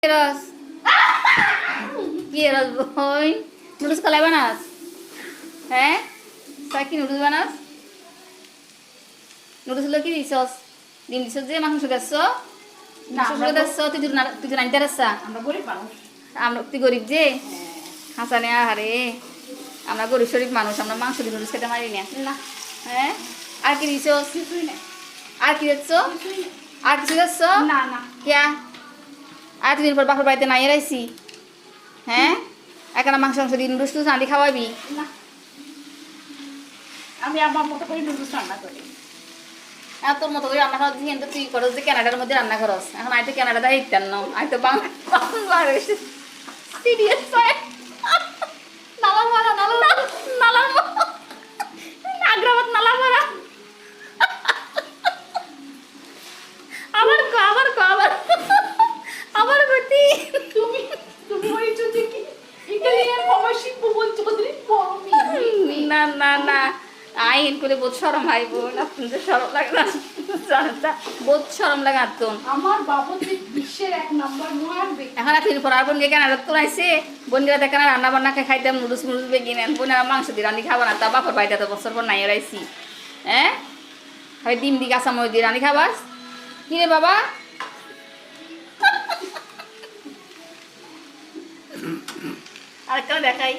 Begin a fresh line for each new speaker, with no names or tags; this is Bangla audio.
রস কি রস বই নুডলস কলাই বানাস হ্যাঁ কি নুডলস বানাস নুডলস হলো কি দিছস ডিম দিছস যে মাংস গেছ তুই তো নাইতে রাস্তা আমরা তুই গরিব যে হাসানে আহারে আমরা গরিব শরীফ মানুষ আমরা মাংস দিয়ে নুডলস খেতে পারি না হ্যাঁ আর কি দিছস আর কি দিচ্ছ আর কিছু দিচ্ছ
না না
কিয়া আর দিন পর বাপের বাড়িতে নাই রাইছি হ্যাঁ এখন মাংস মাংস দিয়ে নুডলস টুডলস আনি খাওয়াবি
না আমি আমার মতো করে নুডলস রান্না করি
আর তোর মতো করে রান্না খাওয়া দিচ্ছি কিন্তু তুই করস যে কানাডার মধ্যে রান্না করস এখন আই তো কানাডা হিটতাম না আই তো বাংলাদেশ সিরিয়াস নালা মারা নালা আগ্রাবাদ নালা মারা আবার গতি
তুমি তুমি হইছো যে কি ইটালিয়ান প্রবাসী বুবল চৌধুরী বড়
না না না আইন করে বহুত শরম হাইব না শুনতে শরম লাগে না জানতা বহুত শরম লাগে আর তো
আমার বাবুতে বিশ্বের এক নাম্বার মহান ব্যক্তি
এখন আর পর আর বোন গে কানাডা তো আইছে বোনরা দেখেন রান্না বান্না খাইতাম নুডলস বেগি নেন বোনেরা মাংস দিয়ে রান্নি খাবা না তা বাপর বাড়িতে তো বছর পর নাই রাইছি হ্যাঁ হয় ডিম দি কাঁচা মরিচ দিয়ে রান্নি খাবাস কি রে বাবা আরেকটা দেখাই